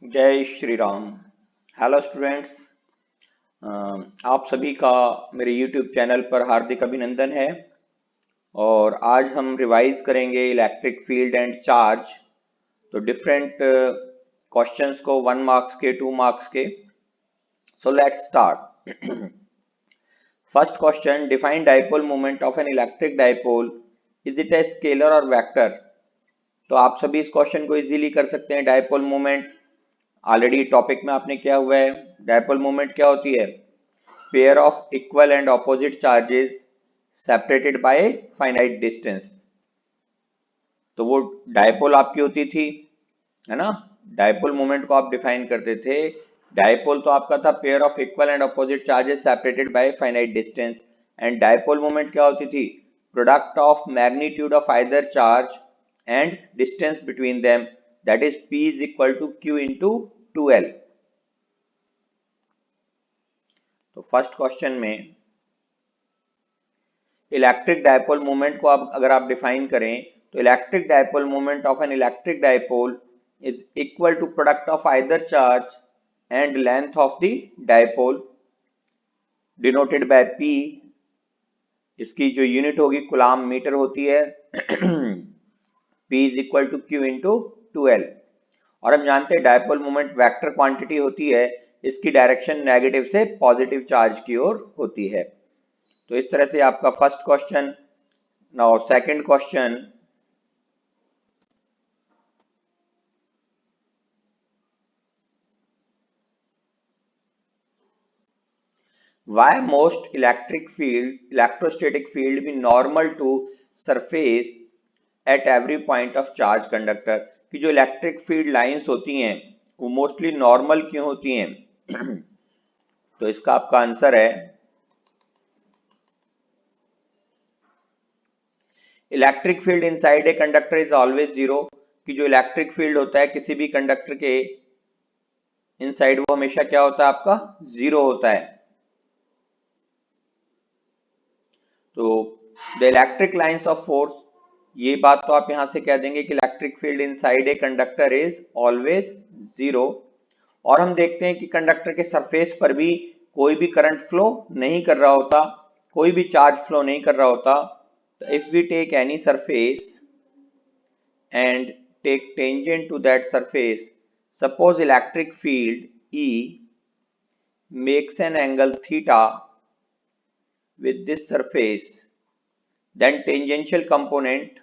जय Shri Ram. Hello students, आप सभी का मेरे यूट्यूब चैनल पर हार्दिक अभिनंदन है। और आज हम रिवाइज करेंगे इलेक्ट्रिक फील्ड एंड चार्ज। तो डिफरेंट क्वेश्चंस को 1 मार्क्स के 2 मार्क्स के। So let's start. First question, define dipole moment of an electric dipole, is it a scalar और वेक्टर। तो आप सभी इस क्वेश्चन को इजीली कर सकते हैं। डाइपोल मोमेंट ऑलरेडी टॉपिक में आपने किया हुआ है। डाइपोल मोमेंट क्या होती है? Pair of equal and opposite charges separated by finite distance. तो वो डाइपोल आपकी होती थी, है ना। डाइपोल मोमेंट को आप डिफाइन करते थे। डाइपोल तो आपका था pair of equal and opposite charges separated by finite distance. And dipole moment क्या होती थी? Product of magnitude of either charge and distance between them, that is P is equal to Q into 2L। तो first question में electric dipole moment को अगर आप define करें तो electric dipole moment of an electric dipole is equal to product of either charge and length of the dipole denoted by P। इसकी जो unit होगी कूलाम मीटर होती है। P is equal to Q into 2L। और हम जानते हैं dipole moment vector quantity होती है, इसकी डायरेक्शन नेगेटिव से पॉजिटिव चार्ज की ओर होती है। तो इस तरह से आपका first question. Now second question, why most electrostatic field be normal to surface at every point of charge conductor। कि जो इलेक्ट्रिक फील्ड लाइंस होती हैं वो मोस्टली नॉर्मल क्यों होती हैं? तो इसका आपका आंसर है electric field inside a conductor is always zero. कि जो इलेक्ट्रिक फील्ड होता है किसी भी कंडक्टर के इनसाइड वो हमेशा क्या होता है? आपका जीरो होता है। तो the electric lines of force, ये बात तो आप यहां से कह देंगे कि electric field inside a conductor is always zero. और हम देखते हैं कि कंडक्टर के सरफेस पर भी कोई भी करंट फ्लो नहीं कर रहा होता, कोई भी चार्ज फ्लो नहीं कर रहा होता। तो if we take any surface and take tangent to that surface, suppose electric field E makes an angle theta with this surface, then tangential component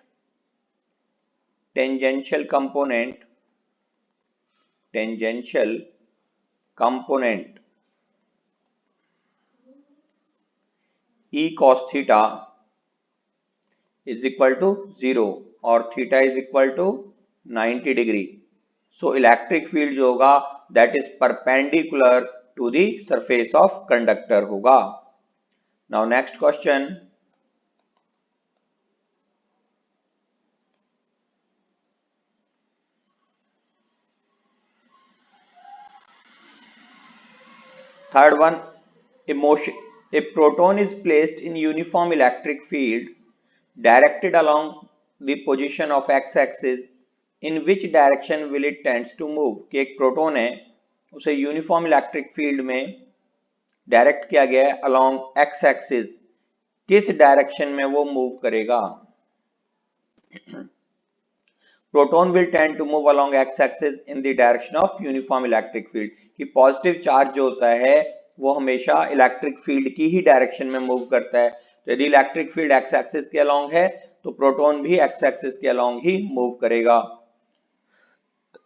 E cos theta is equal to 0 और theta is equal to 90 degree. So electric field जो होगा that is perpendicular to the surface of conductor होगा। Now next question, third one, a proton is placed in uniform electric field directed along the position of x-axis, in which direction will it tends to move। कि एक proton है उसे uniform electric field में direct किया गया है along X axis, किस direction में वो मूव करेगा? Proton will tend to move along X axis in the direction of uniform electric field. कि पॉजिटिव चार्ज जो होता है वो हमेशा इलेक्ट्रिक फील्ड की ही डायरेक्शन में मूव करता है। तो यदि इलेक्ट्रिक फील्ड एक्स एक्सिस के अलोंग है तो प्रोटॉन भी एक्स एक्सिस के अलोंग ही मूव करेगा।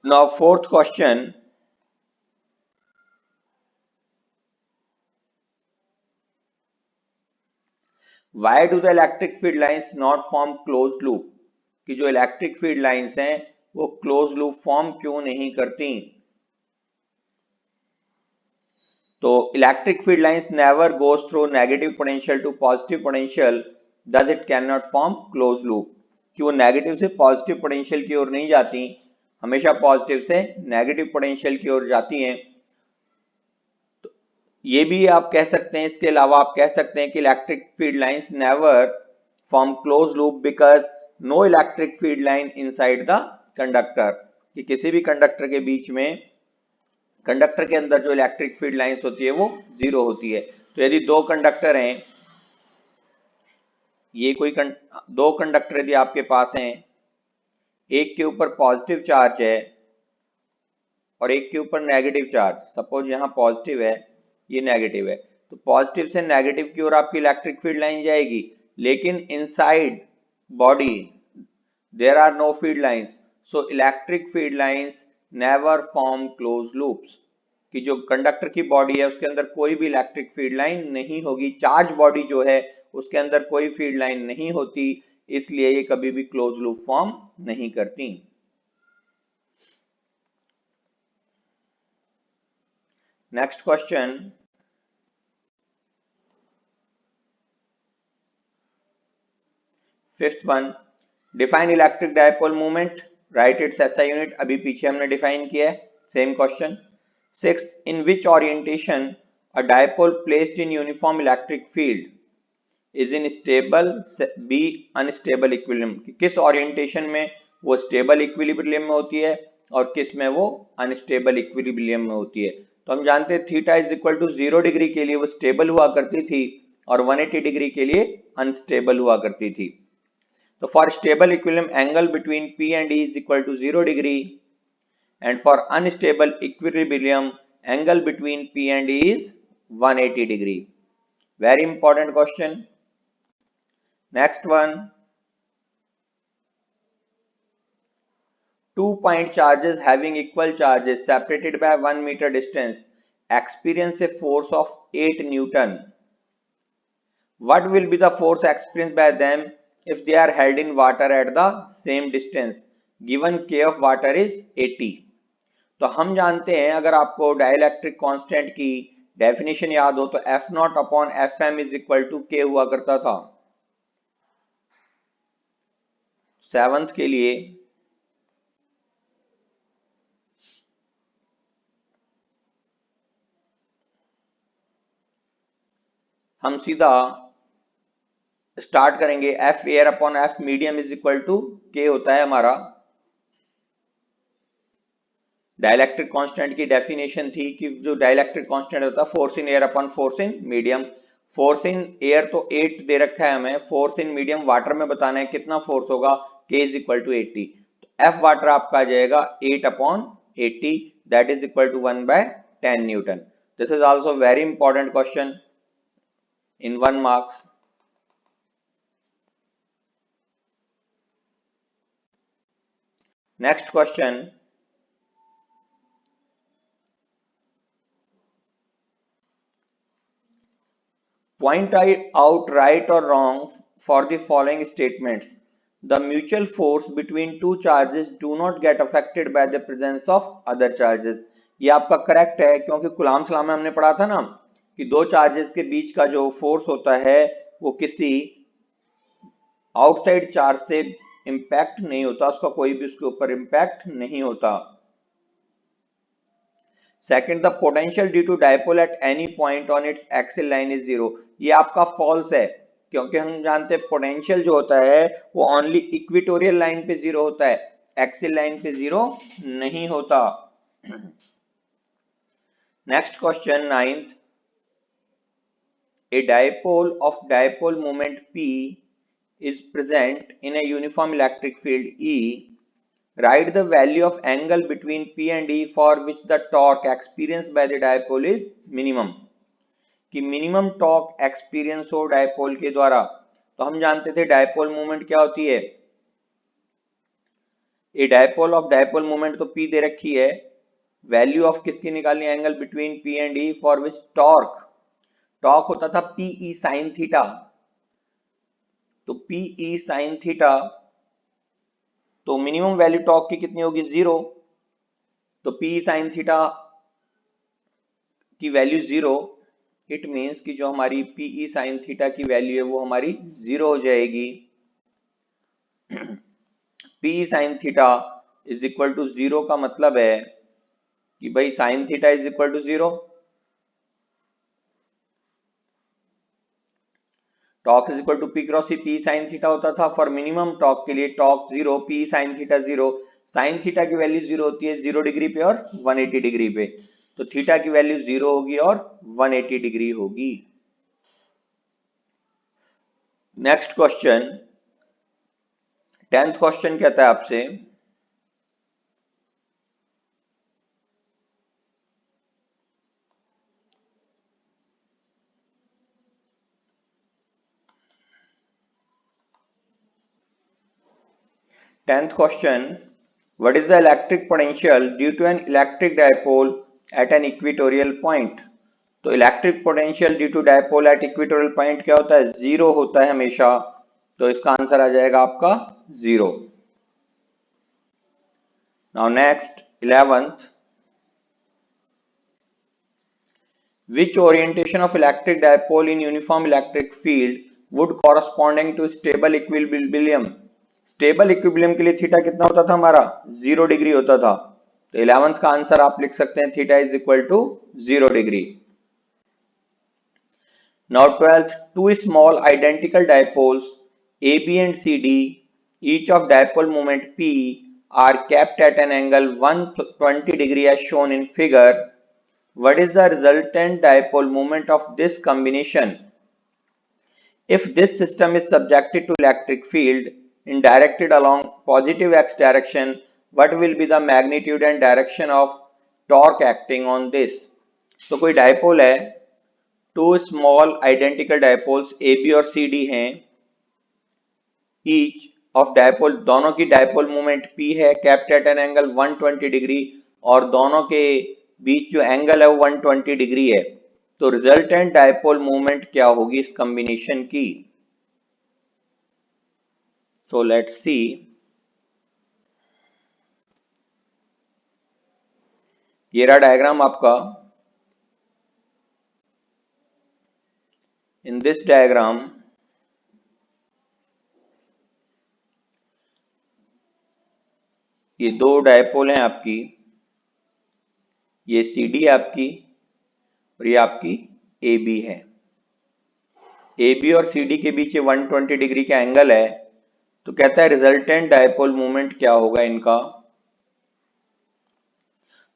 Now fourth question, why do the electric field lines not form closed loop. कि जो इलेक्ट्रिक फील्ड लाइंस हैं वो क्लोज लूप फॉर्म क्यों नहीं करती? तो electric field lines never goes through negative potential to positive potential, thus it can not form close loop. कि वो नेगेटिव से पॉजिटिव पोटेंशियल की ओर नहीं जाती, हमेशा पॉजिटिव से नेगेटिव पोटेंशियल की ओर जाती हैं। तो ये भी आप कह सकते हैं, इसके अलावा आप कह सकते हैं कि electric field lines never form close loop because no electric field line inside the conductor. कि किसी भी कंडक्टर के बीच में कंडक्टर के अंदर जो इलेक्ट्रिक फील्ड लाइंस होती है वो जीरो होती है। तो यदि दो कंडक्टर हैं, ये कोई दो कंडक्टर यदि आपके पास हैं, एक के ऊपर पॉजिटिव चार्ज है और एक के ऊपर नेगेटिव चार्ज, सपोज यहाँ पॉजिटिव है, ये नेगेटिव है, तो पॉजिटिव से नेगेटिव की ओर आपकी इलेक्ट्रिक फील्ड लाइन जाएगी, लेकिन inside body there are no field lines, so electric field lines never form close loops, कि जो कंडक्टर की बॉडी है उसके अंदर कोई भी इलेक्ट्रिक फील्ड लाइन नहीं होगी, चार्ज बॉडी जो है उसके अंदर कोई फील्ड लाइन नहीं होती, इसलिए ये कभी भी क्लोज लूप फॉर्म नहीं करती। Next question, fifth one, define electric dipole movement, right it's SI unit, अभी पीछे हमने डिफाइन किया है, same question. Sixth, in which orientation a dipole placed in uniform electric field is in stable be unstable equilibrium, किस orientation में वो stable equilibrium में होती है और किस में वो अनस्टेबल इक्विलिब्रियम में होती है। तो हम जानते हैं theta is equal to 0 degree के लिए वो स्टेबल हुआ करती थी और 180 डिग्री के लिए अनस्टेबल हुआ करती थी। तो for stable equilibrium angle between P and E is equal to 0 degree and for unstable equilibrium angle between P and E is 180 degree. Very important question. Next one, 2 point charges having equal charges separated by 1 meter distance experience a force of 8 Newton. What will be the force experienced by them if they are held in water at the same distance? Given K of water is 80. तो हम जानते हैं, अगर आपको dielectric constant की definition याद हो तो F naught upon F M is equal to K हुआ करता था। सेवंथ के लिए हम सीधा स्टार्ट करेंगे, F air upon F medium is equal to K होता है हमारा। डाइलेक्ट्रिक कांस्टेंट की डेफिनेशन थी कि जो डाइलेक्ट्रिक कांस्टेंट होता है force in air upon force in medium. Force in air तो 8 दे रखा है हमें, फोर्स इन मीडियम वाटर में बताना है कितना फोर्स होगा, के इज इक्वल टू 80। तो एफ वाटर आपका आ जाएगा 8 upon 80, that is equal to 1/10 newton. This is also very important question in 1 marks. Next question, point out right or wrong for the following statements. The mutual force between two charges do not get affected by the presence of other charges. ये आपका correct है, क्योंकि Coulomb's law में हमने पढ़ा था ना कि दो चार्जेस के बीच का जो फोर्स होता है वो किसी आउटसाइड चार्ज से इंपैक्ट नहीं होता, उसका कोई भी उसके ऊपर इंपैक्ट नहीं होता। Second, the potential due to dipole at any point on its axial line is 0, ये आपका फॉल्स है, क्योंकि हम जानते हैं पोटेंशियल जो होता है वो ओनली इक्वेटोरियल लाइन पे 0 होता है, एक्सियल लाइन पे 0 नहीं होता। Next question, 9th, a dipole of dipole moment P is present in a uniform electric field E. Write the value of angle between P and E for which the torque experienced by the dipole is minimum. कि minimum torque experience हो dipole के द्वारा। तो हम जानते थे dipole movement क्या होती है, ए डायपोल ऑफ डायपोल मूवमेंट तो P दे रखी है, वैल्यू ऑफ किसकी निकालनी, angle between P and E for which torque होता था PE साइन थीटा। तो PE साइन थीटा, तो मिनिमम वैल्यू टॉर्क की कितनी होगी, 0। तो PE साइन थीटा की वैल्यू 0, इट मींस कि जो हमारी PE साइन थीटा की वैल्यू है वो हमारी 0 हो जाएगी। PE sine theta is equal to 0 का मतलब है कि भाई sine theta is equal to 0, torque is equal to P cross C, P sine theta होता था फॉर मिनिमम टॉर्क के लिए, torque 0, P sine theta 0, sine theta की वैल्यू 0 होती है 0 डिग्री पे और 180 डिग्री पे। तो थीटा की वैल्यू 0 होगी और 180 डिग्री होगी। नेक्स्ट क्वेश्चन, 10th क्वेश्चन कहता है आपसे, tenth question, what is the electric potential due to an electric dipole at an equatorial point. तो electric potential due to dipole at equatorial point क्या होता है, जीरो होता है हमेशा। तो इसका आंसर आ जाएगा आपका 0। Now next 11th, which orientation of electric dipole in uniform electric field would corresponding to stable equilibrium। Stable equilibrium के लिए थीटा कितना होता था हमारा, 0 डिग्री होता था। तो 11th का आंसर आप लिख सकते हैं theta is equal to 0 degree. Now 12th, two small identical dipoles AB and CD, each of dipole moment P are kept at an angle 120 degree as shown in figure. What is the resultant dipole moment of this combination? If this system is subjected to electric field in directed along positive x direction, what will be the magnitude and direction of torque acting on this? तो कोई dipole है, two small identical dipoles A B और C D हैं, each of dipole, दोनों की dipole moment P है, kept at an angle 120 degree, और दोनों के बीच जो एंगल है वो 120 डिग्री है। तो रिजल्टेंट डायपोल मोमेंट क्या होगी इस कॉम्बिनेशन की। सो लेट्स सी, ये रहा डायग्राम आपका। इन दिस डायग्राम ये दो डायपोल हैं आपकी, ये सी डी आपकी और ये आपकी ए बी है। ए बी और सी डी के बीच 120 डिग्री का एंगल है। तो कहता है रिजल्टेंट डायपोल मोमेंट क्या होगा इनका।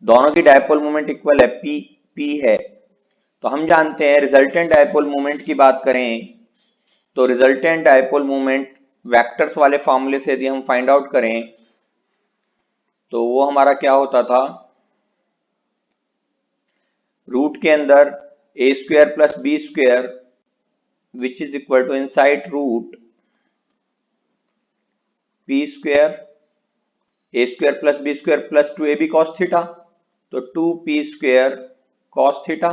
दोनों की डायपोल मोमेंट इक्वल है, पी है। तो हम जानते हैं रिजल्टेंट डायपोल मोमेंट की बात करें तो रिजल्टेंट डायपोल मोमेंट वेक्टर्स वाले फॉर्मूले से यदि हम फाइंड आउट करें तो वो हमारा क्या होता था, रूट के अंदर A square plus B square which is equal to inside root P square A square plus B square plus 2ab cos theta. तो 2p स्क्वायर cos थीटा,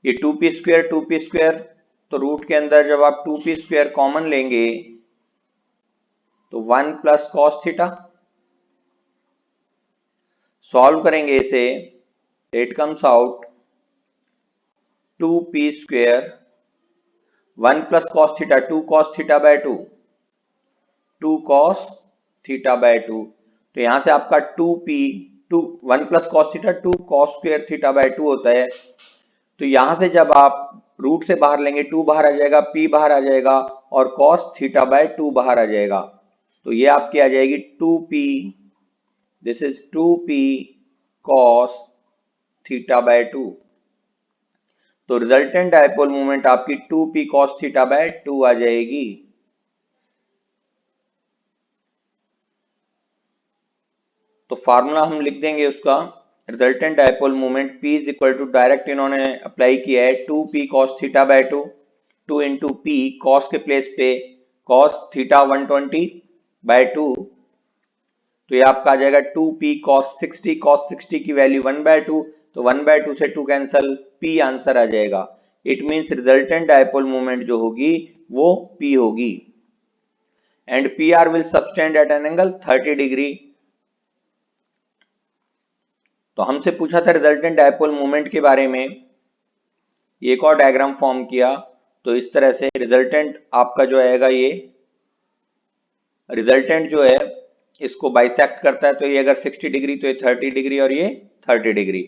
ये 2p स्क्वायर, तो रूट के अंदर जब आप 2p स्क्वायर कॉमन लेंगे तो 1 plus cos theta. Solve करेंगे इसे, it comes out 2p square 1 plus cos theta 2 cos theta by 2 cos theta by 2। तो यहां से आपका 1 plus cos theta 2 cos square theta by 2 होता है। तो यहां से जब आप रूट से बाहर लेंगे 2 बाहर आ जाएगा, p बाहर आ जाएगा और cos थीटा बाय 2 बाहर आ जाएगा। तो ये आपकी आ जाएगी 2p, this is 2p cos theta by 2। तो रिजल्टेंट डायपोल मोमेंट आपकी 2p cos थीटा बाय 2 आ जाएगी। तो फार्मूला हम लिख देंगे उसका, resultant dipole moment P is equal to, direct इन्होंने अप्लाई किया है 2p cos theta by 2, 2 into p, cos के प्लेस पे cos थीटा 120 बाय 2। तो ये आपका आ जाएगा 2p cos 60 की वैल्यू 1 बाय 2, तो 1 बाय 2 से 2 कैंसल, p आंसर आ जाएगा। It means resultant dipole moment जो होगी वो p होगी and PR will subtend at an angle 30 degree. तो हमसे पूछा था रिजल्टेंट डायपोल मोमेंट के बारे में, एक और डायग्राम फॉर्म किया। तो इस तरह से रिजल्टेंट आपका जो आएगा, ये रिजल्टेंट जो है इसको बाइसेक्ट करता है। तो ये अगर 60 डिग्री तो ये 30 डिग्री और ये 30 डिग्री।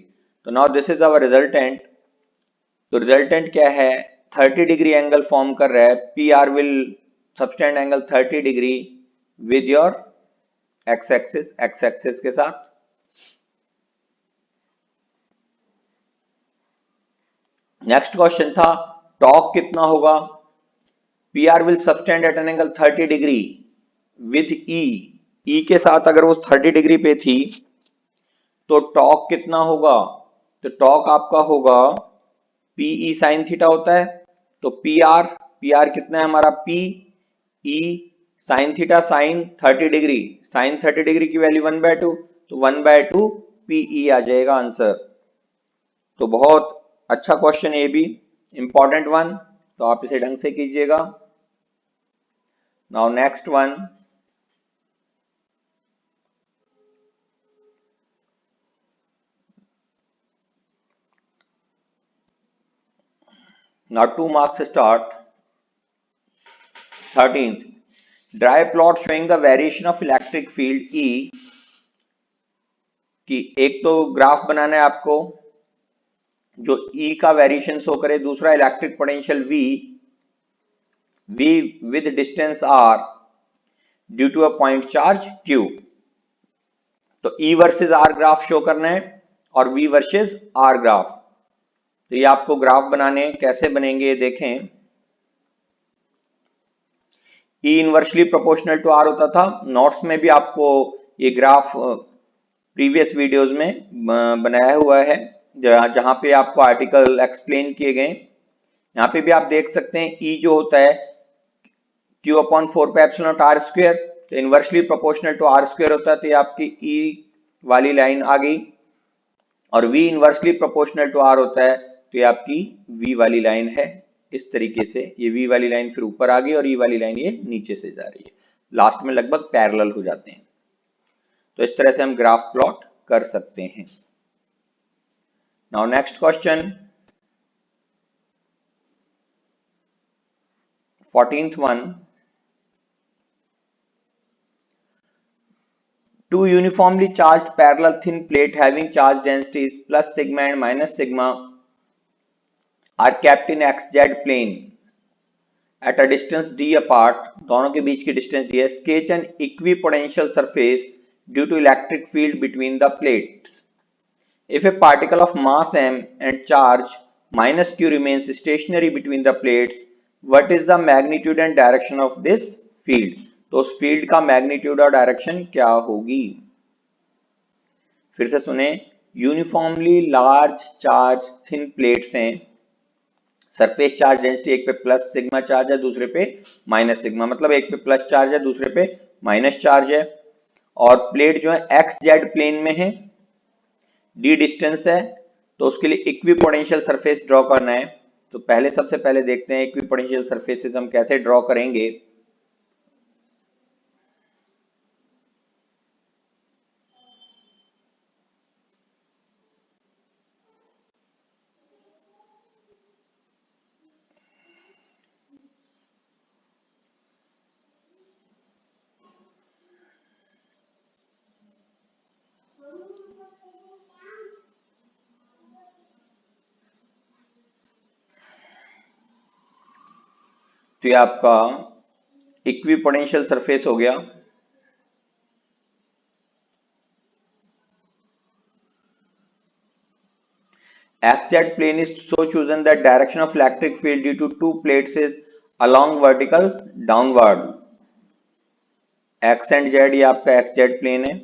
तो now this is our resultant. तो रिजल्टेंट क्या है, 30 डिग्री एंगल फॉर्म कर रहा है। PR will subtend angle 30 degree with your x axis के साथ। नेक्स्ट क्वेश्चन था टॉर्क कितना होगा, PR will subtend at an angle 30 degree with E के साथ अगर वो 30 डिग्री पे थी तो टॉर्क कितना होगा, तो टॉर्क आपका होगा PE साइन थीटा होता है, तो PR कितना है हमारा PE sine theta sine 30 degree, sine 30 degree की वैल्यू 1/2, तो 1/2 PE आ जाएगा आंसर। तो बहुत अच्छा क्वेश्चन, ये भी इंपॉर्टेंट वन, तो आप इसे ढंग से कीजिएगा। Now next one, now 2 marks start. 13th, draw a plot showing the variation of electric field E, कि एक तो ग्राफ बनाना है आपको जो E का वेरिएशन शो करे, दूसरा electric potential V with distance R due to a point charge Q। तो E versus R graph show करना है और V वर्सेस R ग्राफ। तो ये आपको ग्राफ बनाने कैसे बनेंगे देखें। E inversely proportional to R होता था, नोट्स में भी आपको ये ग्राफ प्रीवियस वीडियोस में बनाया हुआ है जहां पे आपको आर्टिकल एक्सप्लेन किए गए। यहाँ पे भी आप देख सकते हैं E जो होता है Q/4πε/r², तो इनवर्सली प्रोपोर्शनल टू R² होता है, तो ये आपकी E वाली लाइन आ गई, और V inversely proportional to R होता है, तो ये आपकी V वाली लाइन है। इस तरीके से ये V वाली लाइन फिर ऊपर आ गई और E वाली लाइन ये नीचे से जा रही है, लास्ट में लगभग पैरेलल हो जाते हैं। तो इस तरह से हम ग्राफ प्लॉट कर सकते हैं। Now next question, 14th one, two uniformly charged parallel thin plate having charge densities plus sigma and minus sigma are kept in xz plane at a distance d apart, दोनों के बीच की distance दी है। Sketch an equipotential surface due to electric field between the plates. If a particle of mass m and charge minus q remains stationary between the plates, what is the magnitude and direction of this field? तो उस field का magnitude और direction क्या होगी। फिर से सुने, uniformly large charge thin plates हैं, सरफेस चार्ज डेंसिटी एक पे प्लस सिग्मा चार्ज है, दूसरे पे माइनस सिग्मा, मतलब एक पे प्लस चार्ज है दूसरे पे माइनस चार्ज है, और प्लेट जो है एक्स जेड प्लेन में है, डी डिस्टेंस है, तो उसके लिए इक्विपोटेंशियल सरफेस ड्रॉ करना है। तो पहले सबसे पहले देखते हैं इक्विपोटेंशियल सरफेसेस हम कैसे ड्रॉ करेंगे। तो ये आपका इक्विपोटेंशियल सरफेस हो गया। XZ plane is so chosen that direction of electric field due to two plates is along vertical downward. X and Z ये आपका XZ plane है।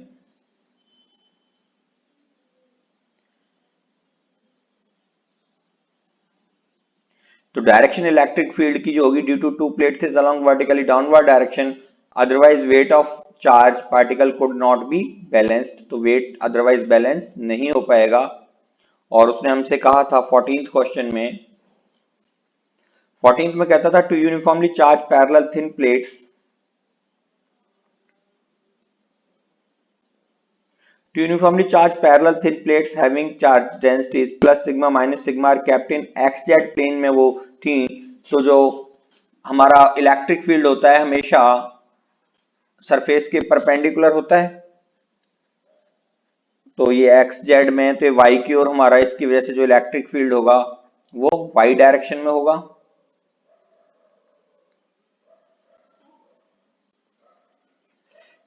तो डायरेक्शन इलेक्ट्रिक फील्ड की जो होगी due to two plates is along vertically downward direction, otherwise weight of charge particle could not be balanced, तो weight otherwise balance नहीं हो पाएगा। और उसने हमसे कहा था 14th क्वेश्चन में, 14th में कहता था two uniformly charge parallel thin plates, to uniformly charged parallel thin plates having charge densities plus sigma minus sigma are kept in xz plane में वो थी। तो जो हमारा इलेक्ट्रिक फील्ड होता है हमेशा सरफेस के परपेंडिकुलर होता है, तो ये एक्स जेड में, तो वाई की ओर हमारा, इसकी वजह से जो इलेक्ट्रिक फील्ड होगा वो वाई डायरेक्शन में होगा।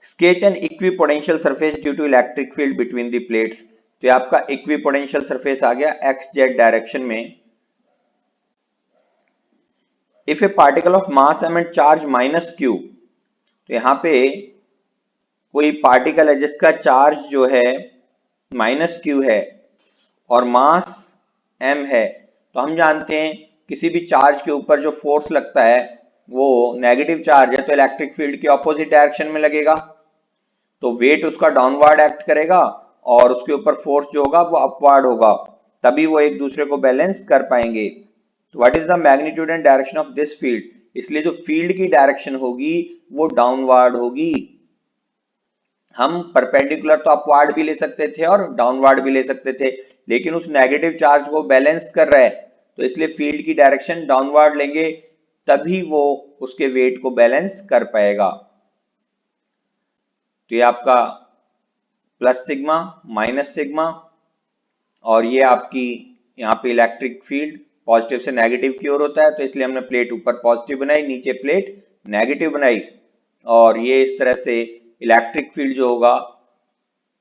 Sketch an equipotential surface due to electric field between the plates, तो ये आपका इक्विपोटेंशियल सरफेस आ गया एक्स जेड डायरेक्शन में। If A particle of mass m and charge minus q, तो यहाँ पे कोई पार्टिकल है जिसका चार्ज जो है माइनस q है और मास m है, तो हम जानते हैं किसी भी चार्ज के ऊपर जो फोर्स लगता है वो नेगेटिव चार्ज है तो इलेक्ट्रिक फील्ड के ऑपोजिट डायरेक्शन में लगेगा, तो वेट उसका डाउनवर्ड एक्ट करेगा और उसके ऊपर फोर्स जो होगा वो अपवर्ड होगा, तभी वो एक दूसरे को बैलेंस कर पाएंगे। What is the magnitude and direction of this field, इसलिए जो फील्ड की डायरेक्शन होगी वो डाउनवर्ड होगी। हम परपेंडिकुलर तो अपवर्ड भी ले सकते थे और डाउनवर्ड भी ले सकते थे, लेकिन उस नेगेटिव चार्ज को बैलेंस कर रहा है तो इसलिए फील्ड की डायरेक्शन डाउनवर्ड लेंगे, तभी वो उसके वेट को बैलेंस कर पाएगा। तो ये आपका प्लस सिग्मा माइनस सिग्मा, और ये आपकी यहाँ पे इलेक्ट्रिक फील्ड पॉजिटिव से नेगेटिव की ओर होता है, तो इसलिए हमने प्लेट ऊपर पॉजिटिव बनाई, नीचे प्लेट नेगेटिव बनाई, और ये इस तरह से इलेक्ट्रिक फील्ड जो होगा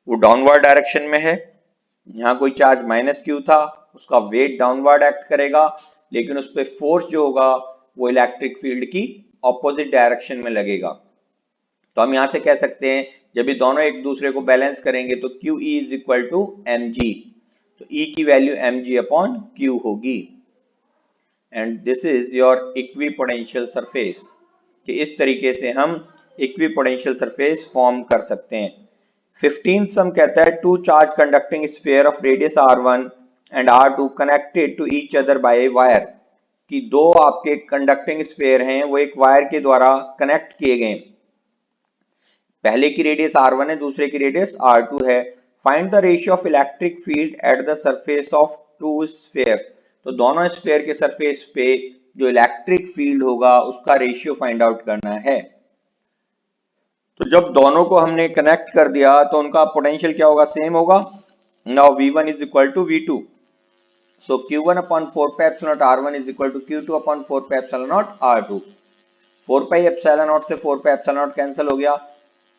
वो डाउनवर्ड डायरेक्शन में है। यहाँ कोई चार्ज माइनस क्यू था, उसका वेट डाउनवर्ड एक्ट करेगा, लेकिन उस पर फोर्स जो होगा वो इलेक्ट्रिक फील्ड की ऑपोजिट डायरेक्शन में लगेगा। तो हम यहाँ से कह सकते हैं जब ये दोनों एक दूसरे को बैलेंस करेंगे तो Q E is equal to M G, तो ई की value M G upon Q होगी। And this is your equipotential surface, कि इस तरीके से हम इक्विपोटेंशियल सरफेस फॉर्म कर सकते हैं। 15th सम कहता है two charge conducting sphere of radius r1 and r2 connected to each other by a wire, कि दो आपके कंडक्टिंग स्फीयर हैं वो एक वायर के द्वारा कनेक्ट किए गए, पहले की रेडियस r1 है, दूसरे की रेडियस r2 है। Find the ratio of electric field at the surface of to spheres, तो दोनों स्फीयर के सरफेस पे जो इलेक्ट्रिक फील्ड होगा उसका रेशियो फाइंड आउट करना है। तो जब दोनों को हमने कनेक्ट कर दिया तो उनका पोटेंशियल क्या होगा, सेम होगा। Now v1 is equal to v2, so q1 upon 4 pi epsilon naught r1 is equal to q2 upon 4 pi epsilon naught r2। 4 pi epsilon naught से 4 पाई एप्सिलॉन नॉट कैंसिल हो गया।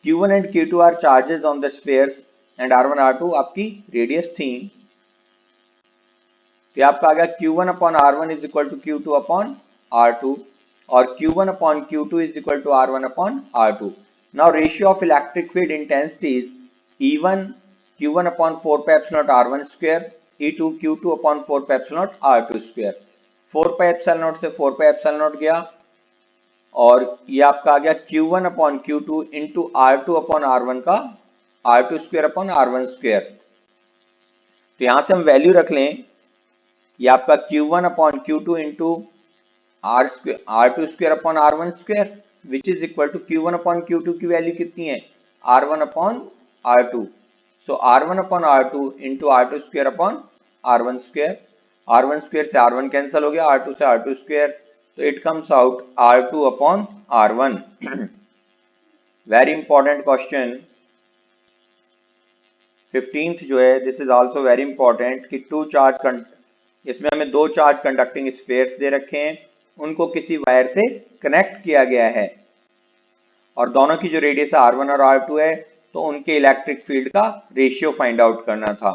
q1 and q2 are charges on the spheres and r1 r2 आपकी radius थी, तो आपका आ गया q1 upon r1 is equal to q2 upon r2 और q1 upon q2 is equal to r1 upon r2। Now ratio of electric field intensity is E1 Q1 upon 4 pi epsilon naught R1 square, E2 Q2 upon 4 pi epsilon naught R2 square। 4 pi epsilon naught से 4 pi epsilon naught गया और ये आपका आ गया Q1 upon Q2 into R2 upon R1 का R2 square upon R1 square। तो यहां से हम वैल्यू रख लें, ये आपका Q1 upon Q2 into R2 square upon R1 square which is equal to Q1 upon Q2 की वैल्यू कितनी है, R1 upon R2, so R1 upon R2 into R2 square upon R1 square, R1 square से R1 cancel हो गया, R2 से R2 square, तो it comes out R2 upon R1। very important question 15th जो है, this is also very important कि to charge, इसमें हमें दो चार्ज कंडक्टिंग स्फीयर्स दे रखे हैं, उनको किसी वायर से कनेक्ट किया गया है और दोनों की जो रेडियस r1 और r2 है तो उनके इलेक्ट्रिक फील्ड का रेशियो फाइंड आउट करना था।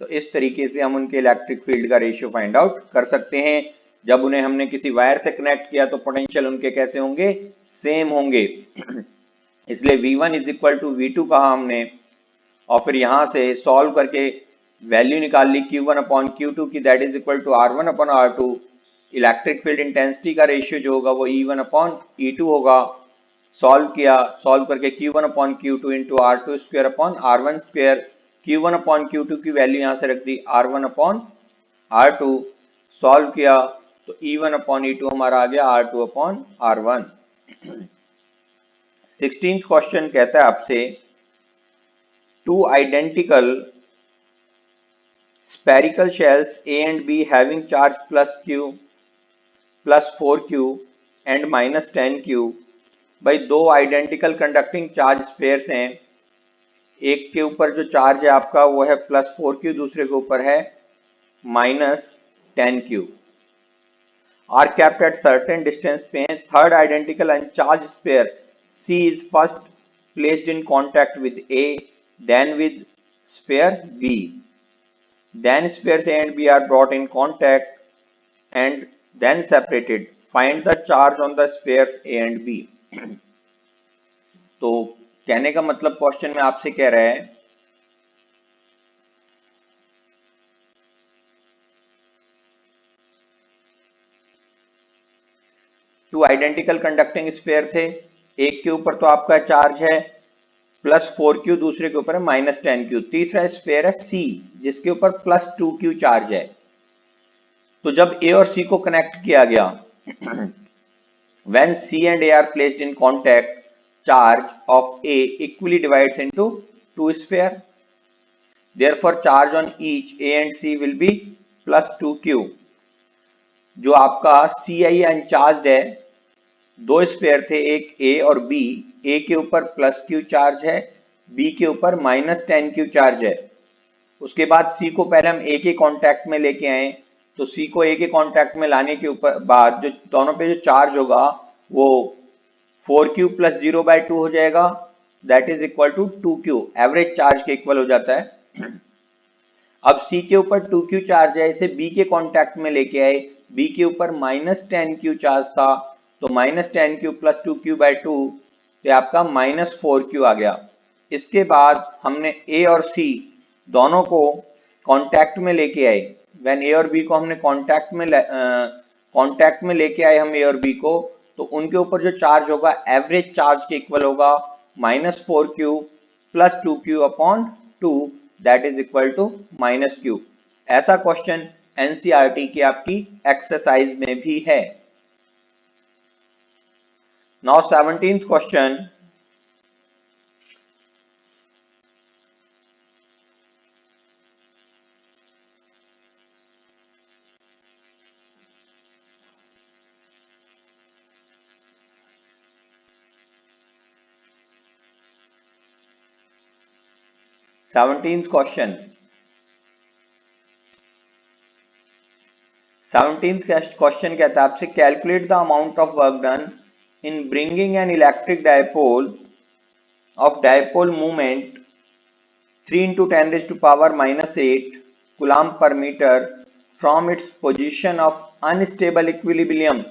तो इस तरीके से हम उनके इलेक्ट्रिक फील्ड का रेशियो फाइंड आउट कर सकते हैं। जब उन्हें हमने किसी वायर से कनेक्ट किया तो पोटेंशियल उनके कैसे होंगे, सेम होंगे। इसलिए v1 is equal to v2 कहा हमने और फिर यहां से सॉल्व करके वैल्यू निकाल ली q1 अपॉन q2 की, that is equal to r1 upon r2। Electric field intensity का रेशियो जो होगा वो E1 अपॉन E2 होगा। सॉल्व किया, सॉल्व करके Q1 upon Q2 into R2 square upon R1 square, Q1 upon Q2 की value यहाँ से रख दी R1 अपॉन R2, सॉल्व किया तो E1 अपॉन E2 हमारा आ गया R2 upon R1। 16th question कहता है आपसे two identical spherical shells A and B having charge plus Q plus 4Q and minus 10Q, भाई दो आइडेंटिकल कंडक्टिंग चार्ज स्फीयर्स हैं, एक के ऊपर जो चार्ज है आपका वो है प्लस 4Q, दूसरे के ऊपर है minus 10Q, are kept at certain distance पे हैं। Third identical uncharge sphere C is first placed in contact with A, then with sphere B, then spheres A and B are brought in contact and then separated, find the charge on the spheres A and B. तो कहने का मतलब question में आपसे कह रहा है two identical conducting sphere थे, एक के ऊपर तो आपका चार्ज है +4q, दूसरे के ऊपर है -10q, तीसरा स्फीयर है सी जिसके ऊपर +2q चार्ज है। तो जब ए और सी को कनेक्ट किया गया, when C and A are placed in contact, charge of A equally divides into two spheres. Therefore, charge on each A and C will be +2q. जो आपका CI अनचार्ज्ड है, दो स्फीयर थे, एक A और B, A के ऊपर +q charge है, B के ऊपर -10q चार्ज है। उसके बाद C को पहले हम A के कांटेक्ट में लेके आए, तो C को A के कांटेक्ट में लाने के ऊपर बाद जो दोनों पे जो चार्ज होगा वो 4q + 0/2 हो जाएगा, that is equal to 2q, average charge के इक्वल हो जाता है। अब C के ऊपर 2q चार्ज है, इसे B के कांटेक्ट में लेके आए, B के ऊपर -10q चार्ज था, तो -10q + 2q/2 ये आपका -4q आ गया। इसके बाद हमने A और C दोनों को कांटेक्ट में लेके आए, व्हेन A और B को हमने कांटेक्ट में लेके आए हम A और B को, तो उनके ऊपर जो चार्ज होगा एवरेज चार्ज के इक्वल होगा -4q + 2q/2, that is equal to -q। ऐसा क्वेश्चन एनसीईआरटी की आपकी एक्सरसाइज में भी है। Now 17th question, seventeenth question कहता है आपसे calculate the amount of work done in bringing an electric dipole of dipole movement 3 × 10⁻⁻8 coulomb per metre from its position of unstable equilibrium.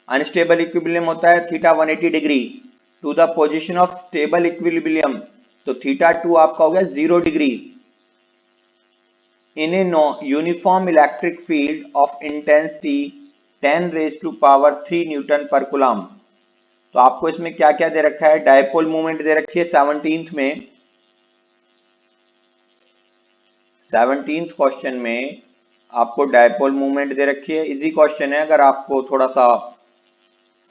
Unstable equilibrium होता है θ180 degree, to the position of stable equilibrium, तो θ2 आपका हो गया 0 degree, in a uniform electric field of intensity 10⁻³ newton per coulomb. तो आपको इसमें क्या क्या दे रखा है, डायपोल मूवमेंट दे रखी है 17th क्वेश्चन में आपको डायपोल मूवमेंट दे रखी है। इजी क्वेश्चन है, अगर आपको थोड़ा सा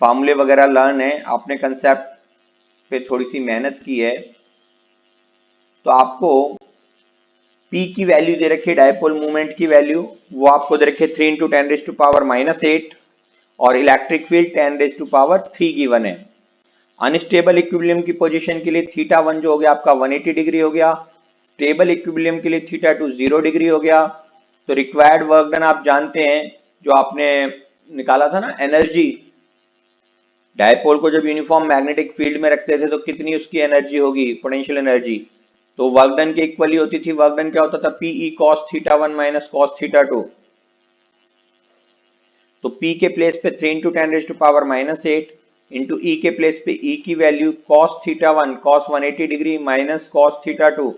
फार्मूले वगैरह लर्न है, आपने कंसेप्ट पे थोड़ी सी मेहनत की है, तो आपको P की वैल्यू दे रखी है, डायपोल मूवमेंट की वैल्यू वो आपको दे रखी है 3 × 10⁻⁸, और इलेक्ट्रिक फील्ड 10⁻³ गिवन है। अनस्टेबल इक्विलिब्रियम की पोजीशन के लिए θ1 जो हो गया आपका 180 डिग्री हो गया, स्टेबल इक्विलिब्रियम के लिए θ2 0 डिग्री हो गया। तो रिक्वायर्ड वर्क डन आप जानते हैं, जो आपने निकाला था ना एनर्जी, डायपोल को जब यूनिफॉर्म मैग्नेटिक फील्ड में रखते थे तो कितनी उसकी एनर्जी होगी, पोटेंशियल एनर्जी, तो वर्क डन के इक्वली होती थी। वर्क डन क्या होता था, Pe cos θ1 - cos θ2। तो P के प्लेस पे 3 × 10⁻⁸ इंटू E के प्लेस पे E की value cos θ1 cos 180 degree minus cos θ2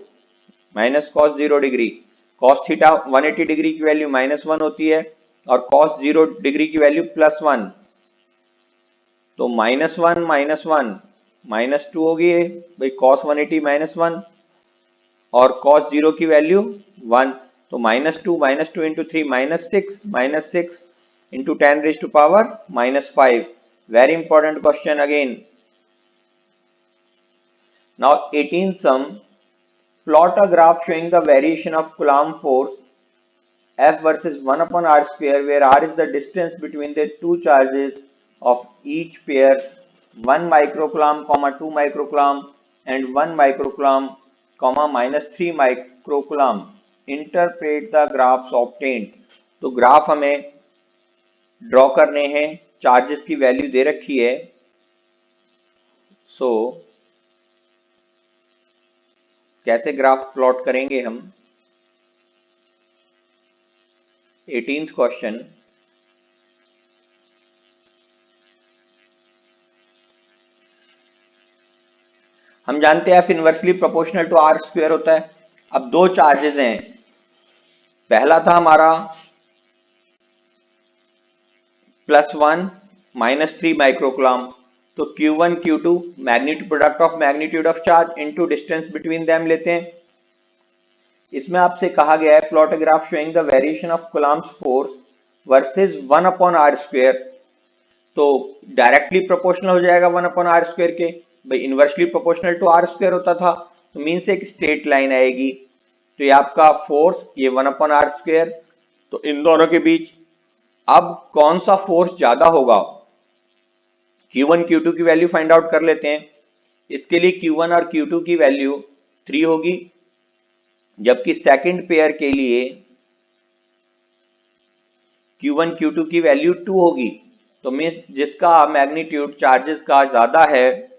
minus cos 0 degree. cos θ 180 degree की वैल्यू -1 होती है और cos 0 डिग्री की वैल्यू +1, तो -1 -1 -2 होगी भाई, cos 180 -1 और cos 0 की वैल्यू 1, तो -2 -2 into 3 -6 into 10⁻⁻5। Very important question again. Now 18th sum, plot a graph showing the variation of Coulomb force F versus 1/r², where r is the distance between the two charges of each pair, 1 microcoulomb, 2 microcoulomb and 1 microcoulomb, -3 microcoulomb. Interpret the graphs obtained. तो graph हमें draw करने हैं, charges की value दे रखी है। सो कैसे graph plot करेंगे हम, 18th क्वेश्चन, हम जानते हैं F inversely proportional to r square होता है। अब दो चार्जेस हैं, पहला था हमारा +1 -3 माइक्रोकूलम, तो Q1 Q2 magnitude product of magnitude of charge into distance between them लेते हैं। इसमें आपसे कहा गया है plot graph showing the variation of Coulomb's force versus 1/r², तो डायरेक्टली प्रोपोर्शनल हो जाएगा 1/r² के, भाई इनवर्सली प्रोपोर्शनल टू r² होता था, तो मीन्स एक स्ट्रेट लाइन आएगी, तो ये आपका फोर्स ये 1/r², तो इन दोनों के बीच अब कौन सा फोर्स ज्यादा होगा, Q1 Q2 की वैल्यू फाइंड आउट कर लेते हैं। इसके लिए Q1 और Q2 की वैल्यू 3 होगी, जबकि सेकंड पेयर के लिए Q1 Q2 की वैल्यू 2 होगी, तो मीन्स जिसका मैग्नीट्यूड चार्जेस का ज्यादा है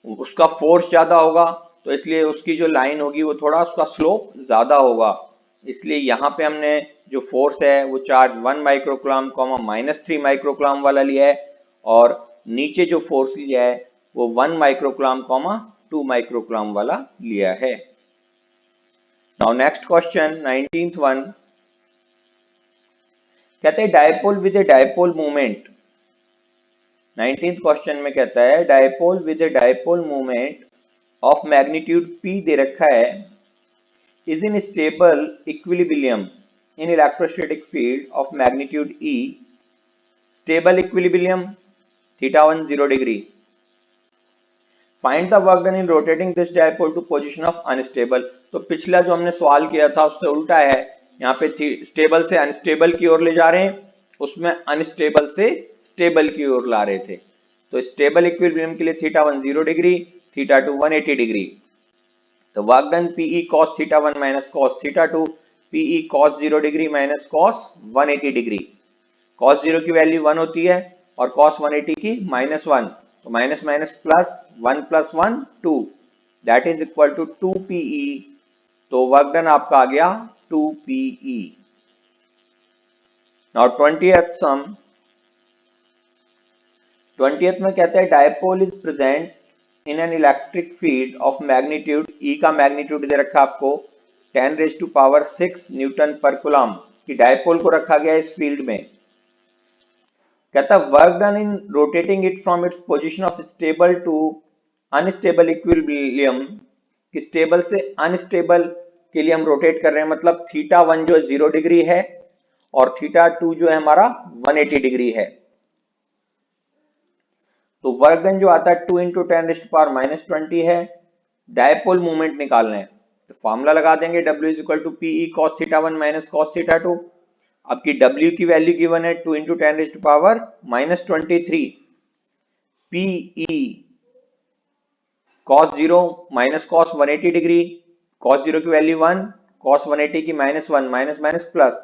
उसका फोर्स ज्यादा होगा, तो इसलिए उसकी जो लाइन होगी वो थोड़ा उसका स्लोप ज्यादा होगा। इसलिए यहाँ पे हमने जो फोर्स है वो चार्ज 1 माइक्रोकूलम -3 माइक्रोकूलम वाला लिया है, और नीचे जो फोर्स लिया है वो 1 माइक्रोकूलम 2 माइक्रोकूलम वाला लिया है। Now next question 19th one कहते हैं dipole with A dipole movement. 19th question में कहता है dipole with A dipole movement of magnitude P दे रखा है is in stable equilibrium in electrostatic field of magnitude E, stable equilibrium θ1 0 degree. Find the work done in rotating this dipole to position of unstable. तो पिछला जो हमने सवाल किया था उससे उल्टा है, यहाँ पे स्टेबल से अनस्टेबल की ओर ले जा रहे हैं, उसमें अनस्टेबल से स्टेबल की ओर ला रहे थे। तो स्टेबल इक्विलिब्रियम के लिए θ1 0 डिग्री, θ2 180 डिग्री। तो work done PE cos θ1 minus cos θ2, PE cos 0 degree minus cos 180 degree. cos 0 की वैल्यू 1 होती है और cos 180 की -1, तो minus minus plus 1 + 1 2, that is equal to 2 PE। तो वर्क डन आपका आ गया 2 PE। नाउ 20th सम, 20th में कहता है dipole is present in an electric field of magnitude, E का मैग्नीट्यूड दे रखा आपको 10⁶ न्यूटन पर कूलम, कि डायपोल को रखा गया इस फील्ड में। कहता work done in rotating it from its position of stable to unstable equilibrium, कि स्टेबल से अनस्टेबल के लिए हम रोटेट कर रहे हैं, मतलब θ1 जो 0 डिग्री है और θ2 जो है हमारा 180 डिग्री है। तो वर्क डन जो आता है 2 × 10⁻⁻20 है। डायपोल मूवमेंट निकालना है, तो फॉर्मूला लगा देंगे W = PE cos θ1 - cos θ2। अब की W की वैल्यू गिवन है 2 × 10⁻⁻23, PE cos 0 - cos 180 degree, cos 0 की वैल्यू 1, cos 180 की -1, माइनस माइनस प्लस,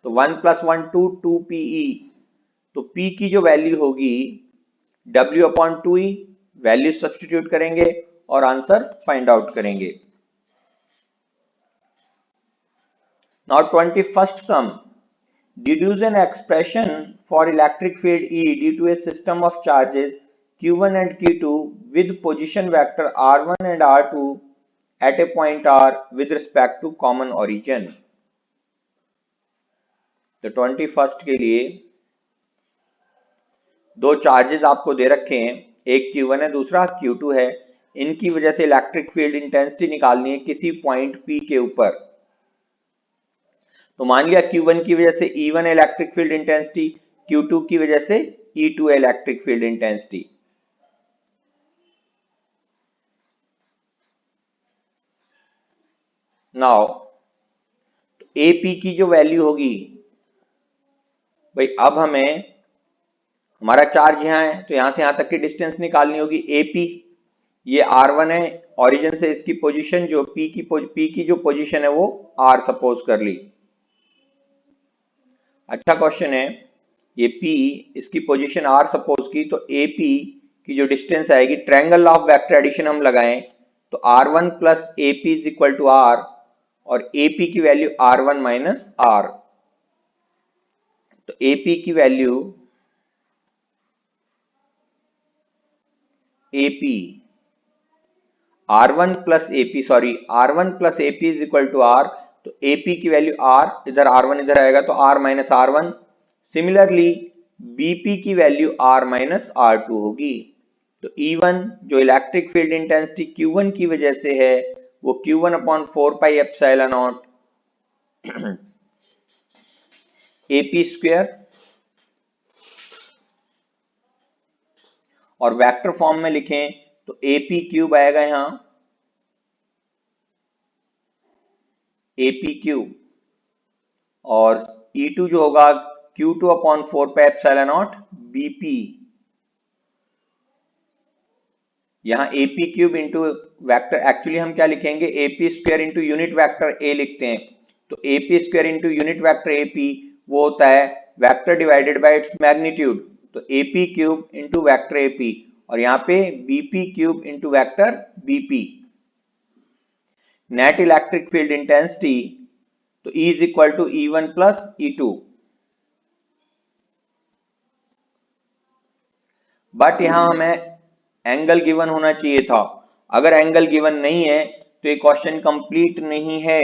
तो 1 + 1 2 PE। तो P की जो वैल्यू होगी W/2E, वैल्यू सब्स्टिट्यूट करेंगे और आंसर फाइंड आउट करेंगे। Now 21st sum, deduce an expression for electric field E due to a system of charges Q1 and Q2 with position vector R1 and R2 at a point R with respect to common origin। तो 21st के लिए दो charges आपको दे रखे हैं, एक Q1 है दूसरा Q2 है, इनकी वजह से इलेक्ट्रिक फील्ड इंटेंसिटी निकालनी है किसी पॉइंट P के ऊपर। तो मान लिया Q1 की वजह से E1 है इलेक्ट्रिक फील्ड इंटेंसिटी, Q2 की वजह से E2 है electric field intensity. Now AP की जो वैल्यू होगी, भाई अब हमें हमारा चार्ज यहाँ है तो यहां से यहां तक की डिस्टेंस निकालनी होगी AP, ये R1 है, ओरिजिन से इसकी पोजीशन जो P की जो पोजीशन है वो R सपोज कर ली। अच्छा क्वेश्चन है, ये P इसकी पोजीशन R सपोज की, तो AP की जो डिस्टेंस आएगी, ट्रायंगल ऑफ वेक्टर एडिशन हम लगाएं तो R1 + AP = R, और AP की वैल्यू R1 - R, तो AP की वैल्यू AP R1 plus AP, sorry R1 plus AP is equal to R, तो AP की वैल्यू R, इधर R1 इधर आएगा तो R minus R1। Similarly BP की वैल्यू R माइनस R2 होगी। तो E1 जो इलेक्ट्रिक फील्ड इंटेंसिटी Q1 की वजह से है वो Q1 upon 4 pi epsilon not AP square, और वेक्टर फॉर्म में लिखें तो AP क्यूब आएगा यहां, AP क्यूब, और E2 जो होगा Q2 upon 4 pi epsilon naught BP। यहां AP cube into vector, actually हम क्या लिखेंगे, AP square into unit vector A लिखते हैं, तो AP square into unit vector AP वो होता है vector divided by its magnitude, तो AP cube into vector AP, और यहाँ पे BP cube into vector BP। Net electric field intensity तो E is equal to E1 plus E2, but यहां हमें एंगल गिवन होना चाहिए था। अगर एंगल गिवन नहीं है तो ये क्वेश्चन कंप्लीट नहीं है।